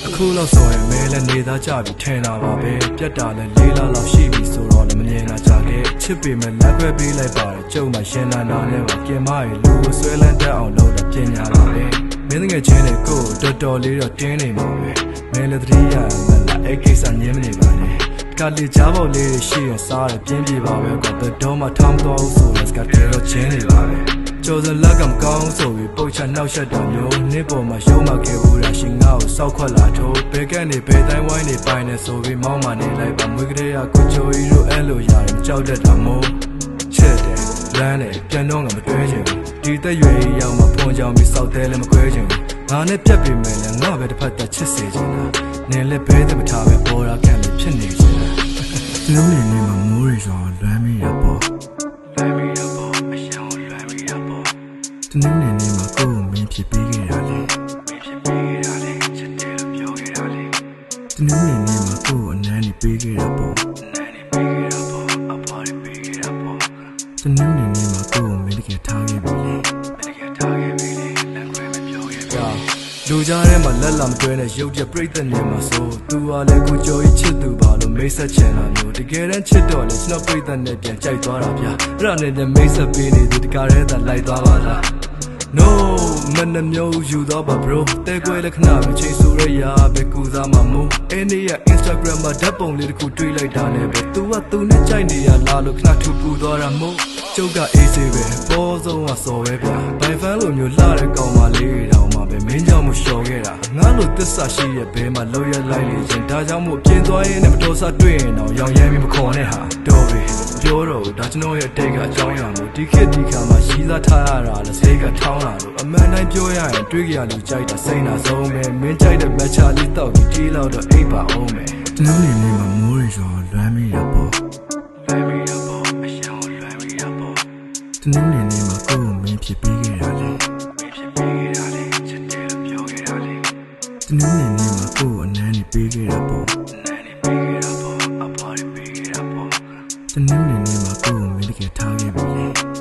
အခုလောက်ဆိုရင်မဲလည်းနေသားကြပြီထင်တာပါပဲပြတ်တာလည်း၄လလောက်ရှိပြီဆိုတော့လည်းမမြင်တာကြခဲ့ချစ်ပေမဲ့လက်ခွဲပေးလိုက်ပါတယ်ကျုံမှရှင်းလာနာနဲ့ပါပြင်မရေလူကိုဆွဲလန်းတတ်အောင်လုပ်တာပညာလာပဲမင်းငယ်ချင်းတွေကိုတော်တော်လေးတော့တင်းနေမှာပဲမဲလည်းတတိယမလားအဲ့ကိစ္စညင်းမနေပါနဲ့ကလေးကြားပေါက်လေးရှိရင်စားတယ်ပြင်းပြပါပဲကွာဘယ်တော့မှထောင်းတော့ဆိုလက်စကတဲတော့ချင်းနေပါပဲကျော်စလက်ကမကောင်းဆိုပြီးပုတ်ချနှောက်ရှက်တာမျိုးနှစ်ပေါ်မှာရုံးမခဲ့ဘူးလားရှင်ငါ့ကိုစောက်ခွက်လာထိုးဘဲကနေဘဲတိုင်းဝိုင်းနေပိုင်နေဆိုပြီးမောင်းမနေလိုက်ပါမွေးကလေးကကိုချိုကြီးတို့အဲ့လိုရတယ်မကြောက်တတ်တာမို့ချစ်တယ်လမ်းတယ်ပြန်တော့ငါမတွဲချင်ဘူးဒီသက်ရွယ်ရောက်မှဖွန်ကြောင်ပြီးစောက်တဲလည်းမကွဲချင်ဘူးငါနဲ့ပြက်ပေမဲ့လည်းငါပဲတစ်ဖက်သက်ချစ်စေချင်တာနင်လည်းဘဲတမထားပဲပေါ်ရာခံလို့ဖြစ်နေချင်တာဒီလိုနေနေမှာမိုးရီဆိုလွမ်းမိရပေါ့လွမ်းမိရပေါ့အရှောင်းလွမ်းမိရပေါ့ဒီနေ့နေနေမှာကိုယ်ကိုမင်းဖြစ်ပြီးခဲ့တာလေမင်းဖြစ်ပြီးခဲ့တာလေချစ်တယ်လို့ပြောခဲ့တာလေဒီနေ့နေနေမှာကိုယ်ကိုအနမ်းနေပေးခဲ့တာပေါ့အနမ်းနေပေးခဲ့တာပေါ့အဖွားနေပေးခဲ့တာပေါ့ဒီနေ့နေနေမှာကိုယ်ကိုမင်းတကယ်ထားခဲ့ပြီလေမင်းတကယ်ထားခဲ့ပြီလေလမ်းခွဲမပြောခဲ့ဘူးလူကြားထဲမှာလက်လာမတွဲနဲ့ရုပ်ရက်ပြိတ်တဲ့နေမှာဆိုသူဟာလည်းကိုကြော်ကြီးချစ်သူပါလို့မိတ်ဆက်ချင်တာမျိုးတကယ်တမ်းချစ်တော့လေကျွန်တော်ပြိတ်တဲ့နဲ့ပြန်ကြိုက်သွားတာဗျာအဲ့ဒါနဲ့လည်းမိတ်ဆက်ပေးနေသူတကားထဲသာလိုက်သွားပါလား No မနှမျိုးယူတော့ပါ bro တဲကွဲလက္ခဏာပဲချိန်ဆိုရရပဲကူစားမှာမို့အဲ့နေ့ရ Instagram မှာဓာတ်ပုံလေးတစ်ခုတွေ့လိုက်တာနဲ့ပဲ तू ကသူနဲ့ကြိုက်နေရလားလို့ခဏထူပူသွားတာမို့ကျုပ်ကအေးစေးပဲပေါ်ဆုံးကစော်ပဲဗျာဘိုင်ဖန်လိုမျိုးလှတဲ့ကောင်မလေးတောင်မှပဲမင်းကြောင့်မလျှော်ခဲ့တာငါလိုသစ္စာရှိရဲ့ဘဲမှာလောက်ရလိုက်လေရင်ဒါကြောင့်မို့ပြင်းသွားရင်လည်းမတော်စားတွေ့ရင်တော့ရောင်ရမ်းပြီးမခေါ်နဲ့ဟာတော်ပြီပြောတော့ဒါကျွန်တော်ရဲ့အတိတ်ကအကြောင်းအရာမို့ဒီခေတ်ဒီခါမှာရှိသားထားရတာလဲစိတ်ကထောင်းလာလို့အမှန်တိုင်းပြောရရင်တွေးကြရလို့ကြိုက်တာစိတ်နာဆုံးပဲမင်းကြိုက်တဲ့မက်ချာလေးတောက်ပြီးတီးလောက်တော့အိပ်ပါအောင်မယ်ဒီလိုနေနေမှာမိုးရီဆိုလွမ်းမိရပေါ့လွမ်းမိရပေါ့အရှောင်းလွမ်းမိရပေါ့ဒီနေ့နေနေမှာကိုယ်ကိုမင်းဖြစ်ပြီးခဲ့တာလေမင်းဖြစ်ပြီးခဲ့တာလေချစ်တယ်လို့ပြောခဲ့တာလေဒီနေ့နေနေမှာကိုယ်ကိုအနမ်းနေပေးခဲ့တာပေါ့အနမ်းနေပေးခဲ့တာပေါ့အဖွားနေပေးခဲ့တာပေါ့ဒီနေ့နေနေမှာကိုယ်ကိုမင်းတကယ်ထားခဲ့ပြီလေ